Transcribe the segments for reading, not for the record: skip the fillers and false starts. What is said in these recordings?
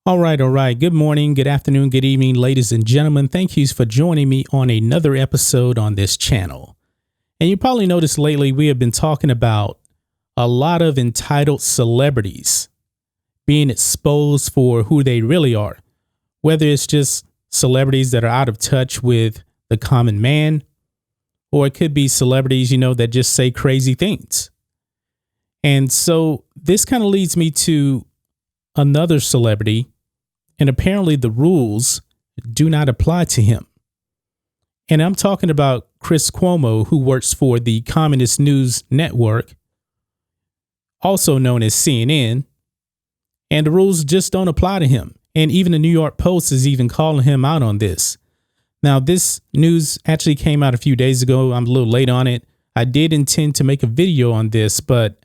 All right, all right. Good morning, good afternoon, good evening, ladies and gentlemen. Thank you for joining me on another episode on this channel. And you probably noticed lately we have been talking about a lot of entitled celebrities being exposed for who they really are, whether it's just celebrities that are out of touch with the common man, or it could be celebrities, that just say crazy things. And so this kind of leads me to another celebrity. And apparently the rules do not apply to him. And I'm talking about Chris Cuomo, who works for the Communist News Network, also known as CNN. And the rules just don't apply to him. And even the New York Post is even calling him out on this. Now, this news actually came out a few days ago. I'm a little late on it. I did intend to make a video on this, but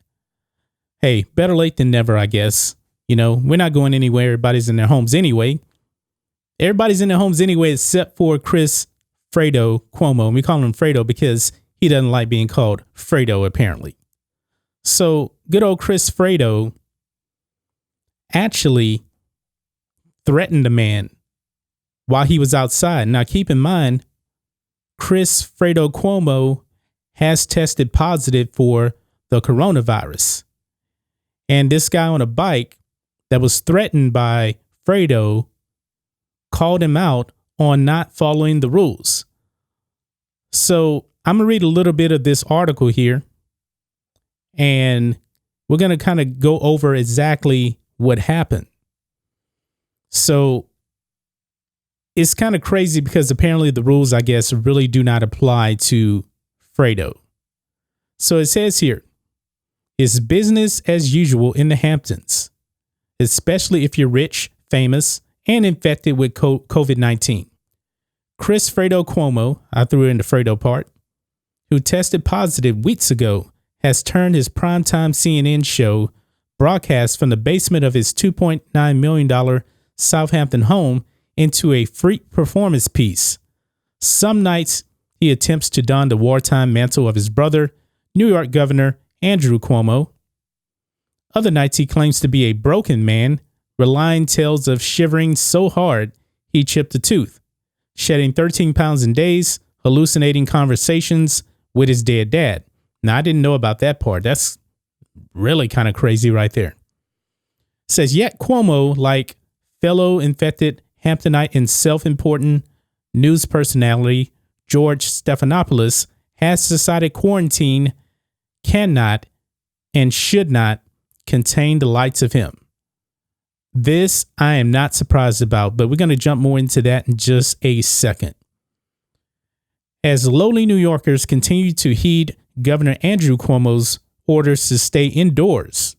hey, better late than never, I guess. We're not going anywhere. Everybody's in their homes anyway. Everybody's in their homes anyway, except for Chris Fredo Cuomo. And we call him Fredo because he doesn't like being called Fredo, apparently. So good old Chris Fredo actually threatened a man while he was outside. Now, keep in mind, Chris Fredo Cuomo has tested positive for the coronavirus. And this guy on a bike that was threatened by Fredo called him out on not following the rules. So I'm going to read a little bit of this article here, and we're going to kind of go over exactly what happened. So it's kind of crazy because apparently the rules, I guess, really do not apply to Fredo. So it says here, it's business as usual in the Hamptons, especially if you're rich, famous, and infected with COVID-19. Chris Fredo Cuomo, I threw in the Fredo part, who tested positive weeks ago, has turned his primetime CNN show broadcast from the basement of his $2.9 million Southampton home into a freak performance piece. Some nights he attempts to don the wartime mantle of his brother, New York Governor Andrew Cuomo. Other nights he claims to be a broken man, relaying tales of shivering so hard he chipped a tooth, shedding 13 pounds in days, hallucinating conversations with his dead dad. Now, I didn't know about that part. That's really kind of crazy right there. It says, yet Cuomo, like fellow infected Hamptonite and self-important news personality George Stephanopoulos, has decided quarantine cannot and should not contain the likes of him. This I am not surprised about, but we're going to jump more into that in just a second. As lowly New Yorkers continue to heed Governor Andrew Cuomo's orders to stay indoors.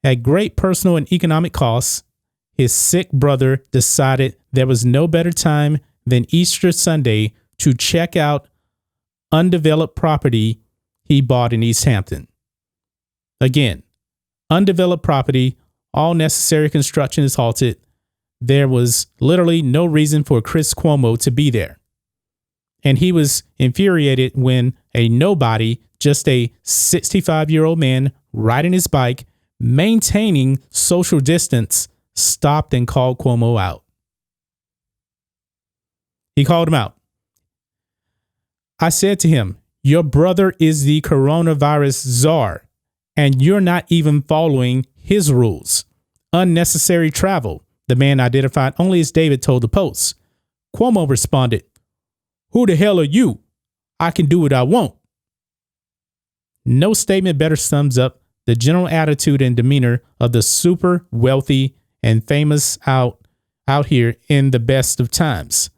At great personal and economic costs, his sick brother decided there was no better time than Easter Sunday to check out undeveloped property he bought in East Hampton. Again, undeveloped property, all necessary construction is halted. There was literally no reason for Chris Cuomo to be there. And he was infuriated when a nobody, just a 65-year-old man riding his bike, maintaining social distance, stopped and called Cuomo out. He called him out. I said to him, your brother is the coronavirus czar, and you're not even following his rules. Unnecessary travel, the man identified only as David told the Post. Cuomo responded, who the hell are you? I can do what I want. No statement better sums up the general attitude and demeanor of the super wealthy and famous out here in the best of times.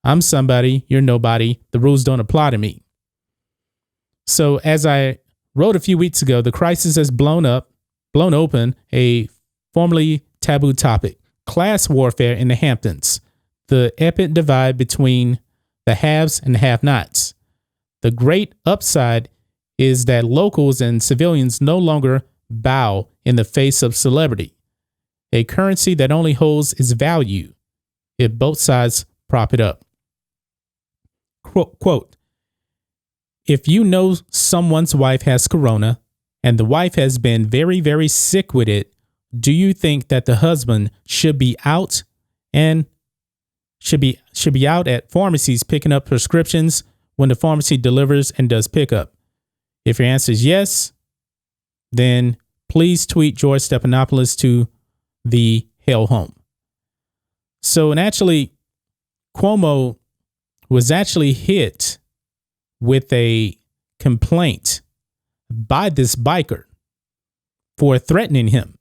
I'm somebody, you're nobody. The rules don't apply to me. So as I wrote a few weeks ago, the crisis has blown open a formerly taboo topic, class warfare in the Hamptons, the epic divide between the haves and the have-nots. The great upside is that locals and civilians no longer bow in the face of celebrity, a currency that only holds its value if both sides prop it up. Quote, if you know someone's wife has corona and the wife has been very, very sick with it, do you think that the husband should be out and should be out at pharmacies picking up prescriptions when the pharmacy delivers and does pickup? If your answer is yes, then please tweet George Stephanopoulos to the Hell Home. So, and actually, Cuomo was actually hit with a complaint by this biker for threatening him.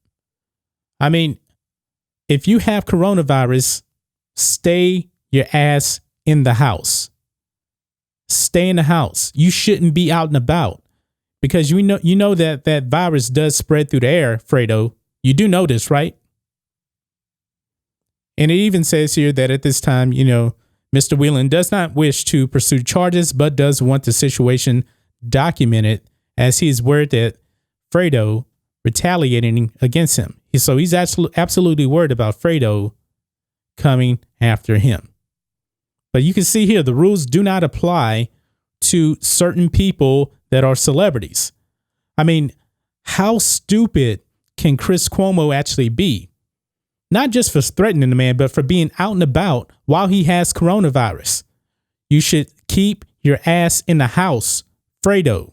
I mean, if you have coronavirus, stay your ass in the house. Stay in the house. You shouldn't be out and about because you know that virus does spread through the air, Fredo. You do know this, right? And it even says here that at this time, Mr. Whelan does not wish to pursue charges, but does want the situation documented as he is worried that Fredo retaliating against him. So he's absolutely worried about Fredo coming after him. But you can see here, the rules do not apply to certain people that are celebrities. I mean, how stupid can Chris Cuomo actually be? Not just for threatening the man, but for being out and about while he has coronavirus. You should keep your ass in the house, Fredo.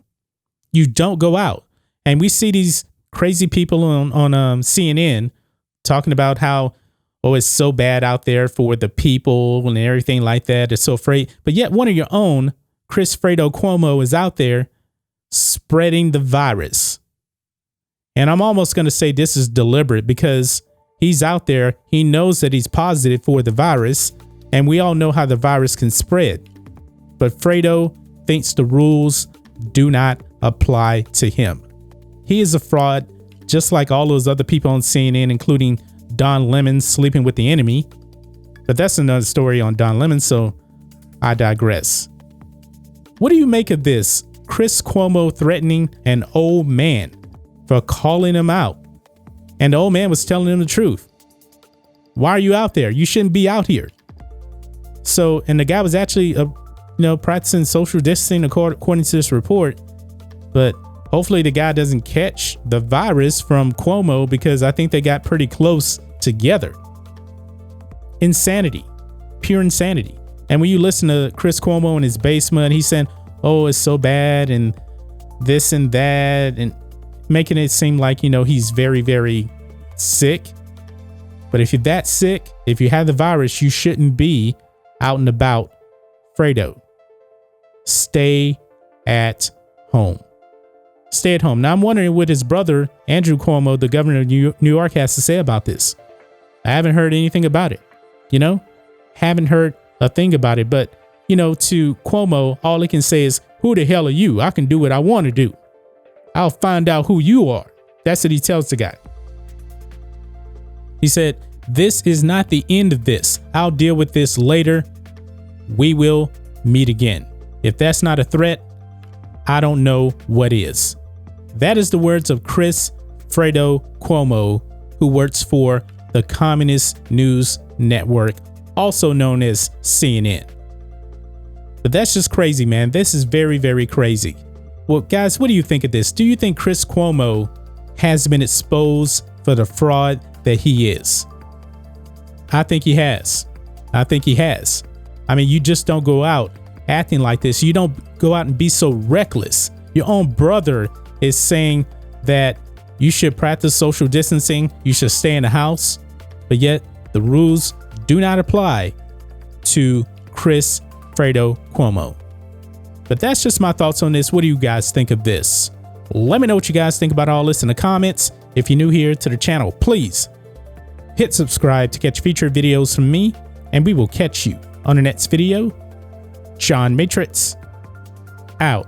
You don't go out. And we see these crazy people on CNN talking about how, it's so bad out there for the people and everything like that. They're so afraid. But yet one of your own, Chris Fredo Cuomo, is out there spreading the virus. And I'm almost going to say this is deliberate because he's out there. He knows that he's positive for the virus. And we all know how the virus can spread. But Fredo thinks the rules do not apply to him. He is a fraud, just like all those other people on CNN, including Don Lemon sleeping with the enemy. But that's another story on Don Lemon, so I digress. What do you make of this? Chris Cuomo threatening an old man for calling him out. And the old man was telling him the truth. Why are you out there? You shouldn't be out here. So, and the guy was actually, practicing social distancing according to this report. But hopefully the guy doesn't catch the virus from Cuomo because I think they got pretty close together. Insanity, pure insanity. And when you listen to Chris Cuomo in his basement, he's saying, it's so bad and this and that, and making it seem like, he's very, very sick. But if you're that sick, if you have the virus, you shouldn't be out and about. Fredo, stay at home. Stay at home. Now, I'm wondering what his brother, Andrew Cuomo, the governor of New York, has to say about this. I haven't heard anything about it. Haven't heard a thing about it. But, to Cuomo, all he can say is, who the hell are you? I can do what I want to do. I'll find out who you are. That's what he tells the guy. He said, this is not the end of this. I'll deal with this later. We will meet again. If that's not a threat, I don't know what is. That is the words of Chris Fredo Cuomo, who works for the Communist News Network, also known as CNN. But that's just crazy, man. This is very, very crazy. Well, guys, what do you think of this? Do you think Chris Cuomo has been exposed for the fraud that he is? I think he has. I mean, you just don't go out acting like this. You don't go out and be so reckless. Your own brother is saying that you should practice social distancing. You should stay in the house. But yet the rules do not apply to Chris Fredo Cuomo. But that's just my thoughts on this. What do you guys think of this? Let me know what you guys think about all this in the comments. If you're new here to the channel, please hit subscribe to catch featured videos from me, and we will catch you on the next video. John Matrixx, out.